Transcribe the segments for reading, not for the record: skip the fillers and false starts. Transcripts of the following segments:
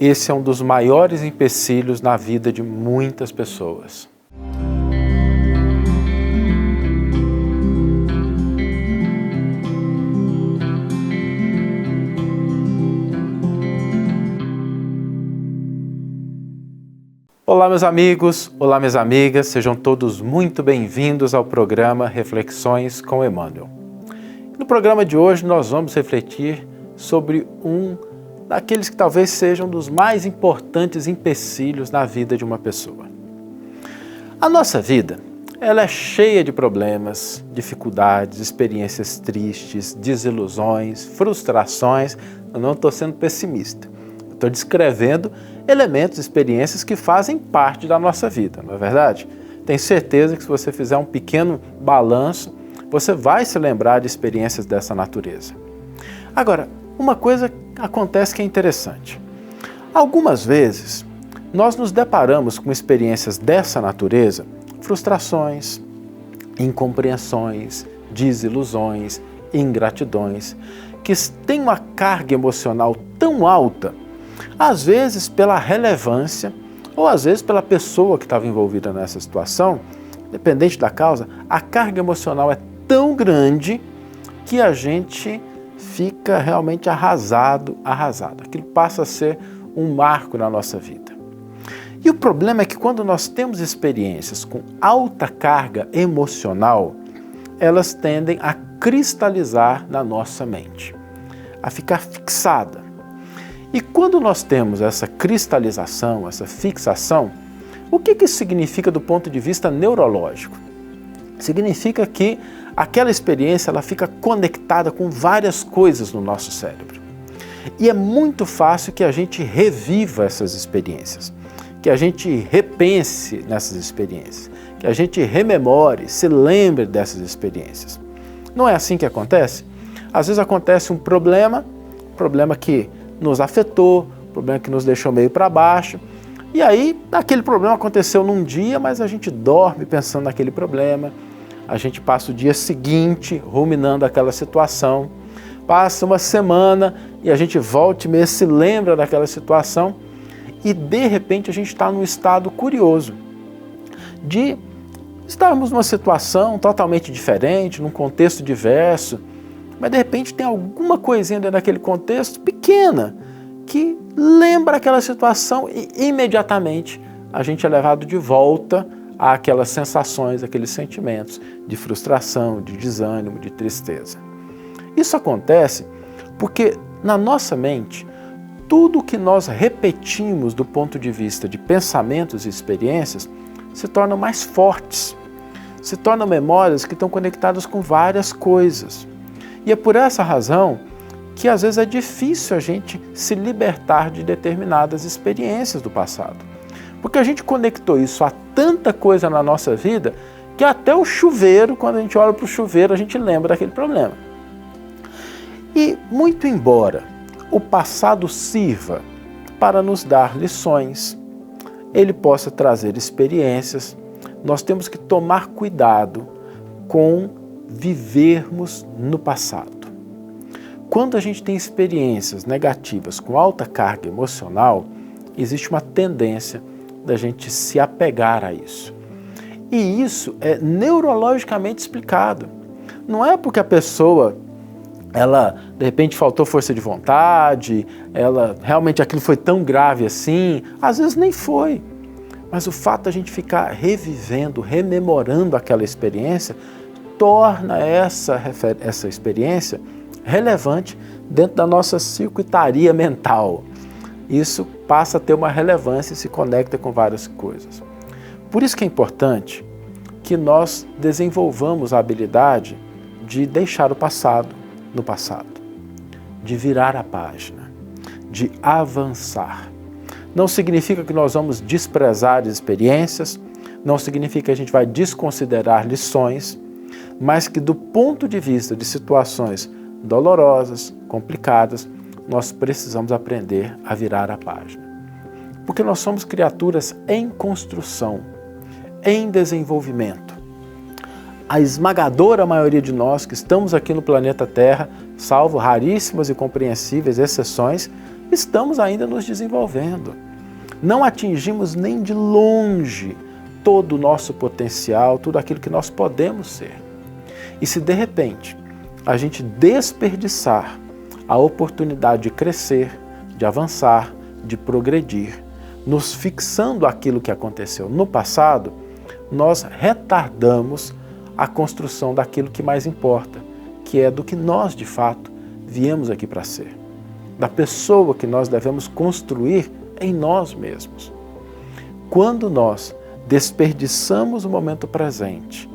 esse é um dos maiores empecilhos na vida de muitas pessoas. Olá meus amigos, olá minhas amigas, sejam todos muito bem-vindos ao programa Reflexões com Emmanuel. No programa de hoje nós vamos refletir sobre um daqueles que talvez sejam dos mais importantes empecilhos na vida de uma pessoa. A nossa vida, ela é cheia de problemas, dificuldades, experiências tristes, desilusões, frustrações. Eu não estou sendo pessimista, estou descrevendo elementos, experiências que fazem parte da nossa vida, não é verdade? Tenho certeza que se você fizer um pequeno balanço, você vai se lembrar de experiências dessa natureza. Agora, uma coisa acontece que é interessante. Algumas vezes, nós nos deparamos com experiências dessa natureza, frustrações, incompreensões, desilusões, ingratidões, que têm uma carga emocional tão alta, às vezes pela relevância ou às vezes pela pessoa que estava envolvida nessa situação, dependente da causa, a carga emocional é tão grande que a gente fica realmente arrasado. Aquilo passa a ser um marco na nossa vida. E o problema é que quando nós temos experiências com alta carga emocional, elas tendem a cristalizar na nossa mente, a ficar fixada. E quando nós temos essa cristalização, essa fixação, o que isso significa do ponto de vista neurológico? Significa que aquela experiência ela fica conectada com várias coisas no nosso cérebro. E é muito fácil que a gente reviva essas experiências, que a gente repense nessas experiências, que a gente rememore, se lembre dessas experiências. Não é assim que acontece? Às vezes acontece um problema que nos afetou, problema que nos deixou meio para baixo. E aí, aquele problema aconteceu num dia, mas a gente dorme pensando naquele problema, a gente passa o dia seguinte ruminando aquela situação, passa uma semana e a gente volta e meia se lembra daquela situação e de repente a gente está num estado curioso de estarmos numa situação totalmente diferente, num contexto diverso, mas de repente tem alguma coisinha dentro daquele contexto pequena que lembra aquela situação e imediatamente a gente é levado de volta àquelas sensações, aqueles sentimentos de frustração, de desânimo, de tristeza. Isso acontece porque na nossa mente, tudo que nós repetimos do ponto de vista de pensamentos e experiências se tornam mais fortes, se tornam memórias que estão conectadas com várias coisas. E é por essa razão que às vezes é difícil a gente se libertar de determinadas experiências do passado. Porque a gente conectou isso a tanta coisa na nossa vida que até o chuveiro, quando a gente olha para o chuveiro, a gente lembra daquele problema. E muito embora o passado sirva para nos dar lições, ele possa trazer experiências, nós temos que tomar cuidado com vivermos no passado. Quando a gente tem experiências negativas com alta carga emocional, existe uma tendência da gente se apegar a isso. E isso é neurologicamente explicado. Não é porque a pessoa, ela de repente faltou força de vontade, ela realmente aquilo foi tão grave assim, às vezes nem foi. Mas o fato de a gente ficar revivendo, rememorando aquela experiência, torna essa experiência relevante dentro da nossa circuitaria mental. Isso passa a ter uma relevância e se conecta com várias coisas. Por isso que é importante que nós desenvolvamos a habilidade de deixar o passado no passado, de virar a página, de avançar. Não significa que nós vamos desprezar experiências, não significa que a gente vai desconsiderar lições, mas que do ponto de vista de situações dolorosas, complicadas, nós precisamos aprender a virar a página. Porque nós somos criaturas em construção, em desenvolvimento. A esmagadora maioria de nós que estamos aqui no planeta Terra, salvo raríssimas e compreensíveis exceções, estamos ainda nos desenvolvendo. Não atingimos nem de longe todo o nosso potencial, tudo aquilo que nós podemos ser. E se de repente a gente desperdiçar a oportunidade de crescer, de avançar, de progredir, nos fixando aquilo que aconteceu no passado, nós retardamos a construção daquilo que mais importa, que é do que nós, de fato, viemos aqui para ser, da pessoa que nós devemos construir em nós mesmos. Quando nós desperdiçamos o momento presente,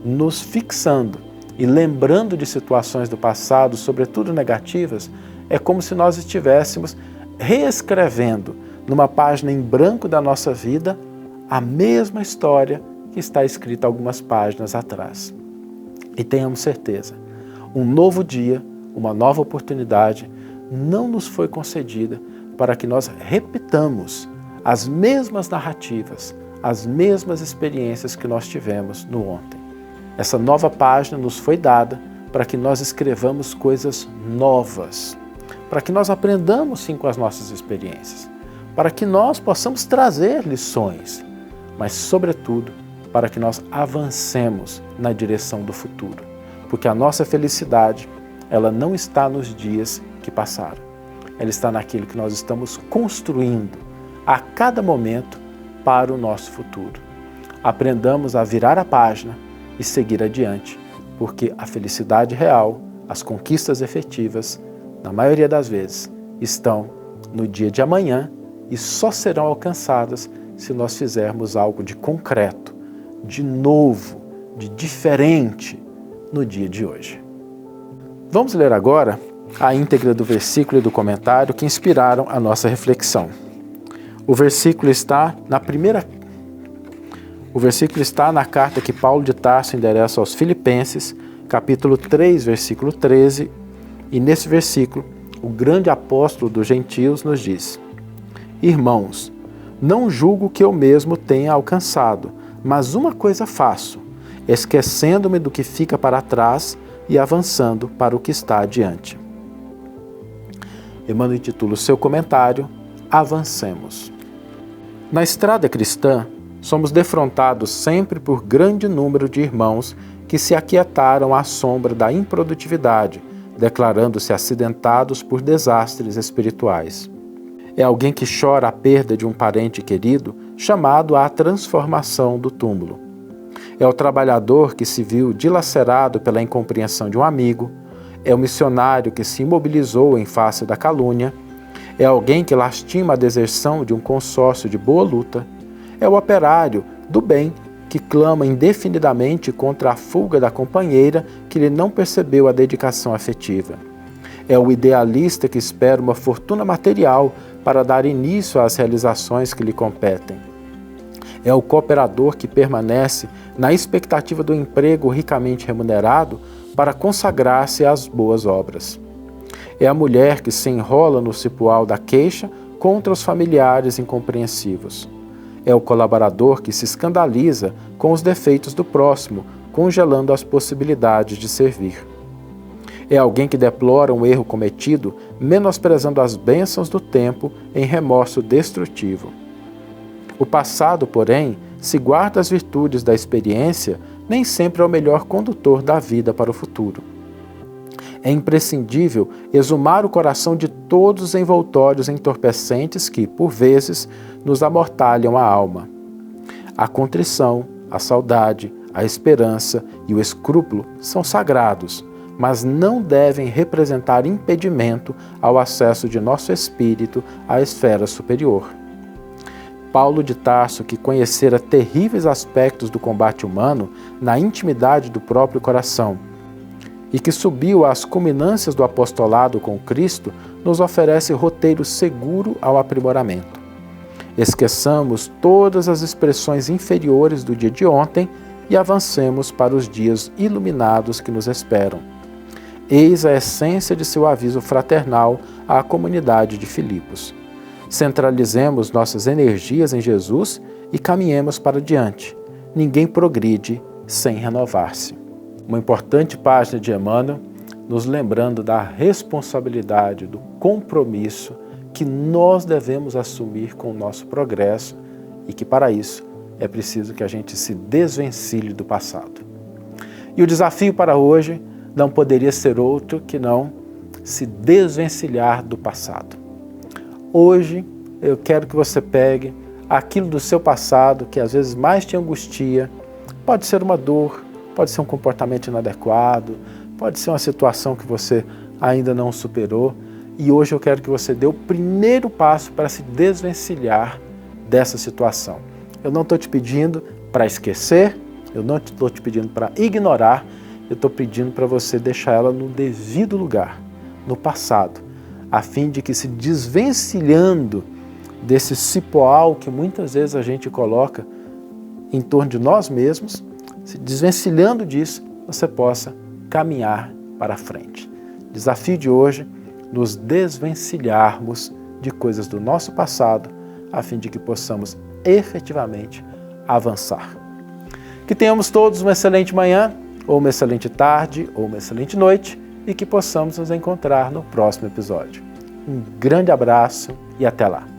nos fixando e lembrando de situações do passado, sobretudo negativas, é como se nós estivéssemos reescrevendo numa página em branco da nossa vida a mesma história que está escrita algumas páginas atrás. E tenhamos certeza, um novo dia, uma nova oportunidade não nos foi concedida para que nós repitamos as mesmas narrativas, as mesmas experiências que nós tivemos no ontem. Essa nova página nos foi dada para que nós escrevamos coisas novas, para que nós aprendamos sim com as nossas experiências, para que nós possamos trazer lições, mas sobretudo para que nós avancemos na direção do futuro, porque a nossa felicidade, ela não está nos dias que passaram. Ela está naquilo que nós estamos construindo a cada momento para o nosso futuro. Aprendamos a virar a página e seguir adiante, porque a felicidade real, as conquistas efetivas, na maioria das vezes, estão no dia de amanhã e só serão alcançadas se nós fizermos algo de concreto, de novo, de diferente no dia de hoje. Vamos ler agora a íntegra do versículo e do comentário que inspiraram a nossa reflexão. O versículo está na carta que Paulo de Tarso endereça aos Filipenses, capítulo 3, versículo 13, e nesse versículo o grande apóstolo dos gentios nos diz: Irmãos, não julgo que eu mesmo tenha alcançado, mas uma coisa faço, esquecendo-me do que fica para trás e avançando para o que está adiante. Emmanuel intitula o seu comentário Avancemos. Na estrada cristã, somos defrontados sempre por grande número de irmãos que se aquietaram à sombra da improdutividade, declarando-se acidentados por desastres espirituais. É alguém que chora a perda de um parente querido, chamado à transformação do túmulo. É o trabalhador que se viu dilacerado pela incompreensão de um amigo, é o missionário que se imobilizou em face da calúnia, é alguém que lastima a deserção de um consórcio de boa luta, é o operário do bem que clama indefinidamente contra a fuga da companheira que lhe não percebeu a dedicação afetiva. É o idealista que espera uma fortuna material para dar início às realizações que lhe competem. É o cooperador que permanece na expectativa do emprego ricamente remunerado para consagrar-se às boas obras. É a mulher que se enrola no cipoal da queixa contra os familiares incompreensivos. É o colaborador que se escandaliza com os defeitos do próximo, congelando as possibilidades de servir. É alguém que deplora um erro cometido, menosprezando as bênçãos do tempo em remorso destrutivo. O passado, porém, se guarda as virtudes da experiência, nem sempre é o melhor condutor da vida para o futuro. É imprescindível exumar o coração de todos os envoltórios entorpecentes que, por vezes, nos amortalham a alma. A contrição, a saudade, a esperança e o escrúpulo são sagrados, mas não devem representar impedimento ao acesso de nosso espírito à esfera superior. Paulo de Tarso, que conhecera terríveis aspectos do combate humano na intimidade do próprio coração, e que subiu às culminâncias do apostolado com Cristo, nos oferece roteiro seguro ao aprimoramento. Esqueçamos todas as expressões inferiores do dia de ontem e avancemos para os dias iluminados que nos esperam. Eis a essência de seu aviso fraternal à comunidade de Filipos. Centralizemos nossas energias em Jesus e caminhemos para diante. Ninguém progride sem renovar-se. Uma importante página de Emmanuel, nos lembrando da responsabilidade, do compromisso que nós devemos assumir com o nosso progresso e que para isso é preciso que a gente se desvencilhe do passado. E o desafio para hoje não poderia ser outro que não se desvencilhar do passado. Hoje eu quero que você pegue aquilo do seu passado que às vezes mais te angustia. Pode ser uma dor, pode ser um comportamento inadequado, pode ser uma situação que você ainda não superou. E hoje eu quero que você dê o primeiro passo para se desvencilhar dessa situação. Eu não estou te pedindo para esquecer, eu não estou te pedindo para ignorar, eu estou pedindo para você deixar ela no devido lugar, no passado, a fim de que, se desvencilhando desse cipoal que muitas vezes a gente coloca em torno de nós mesmos, se desvencilhando disso, você possa caminhar para frente. Desafio de hoje, nos desvencilharmos de coisas do nosso passado, a fim de que possamos efetivamente avançar. Que tenhamos todos uma excelente manhã, ou uma excelente tarde, ou uma excelente noite, e que possamos nos encontrar no próximo episódio. Um grande abraço e até lá!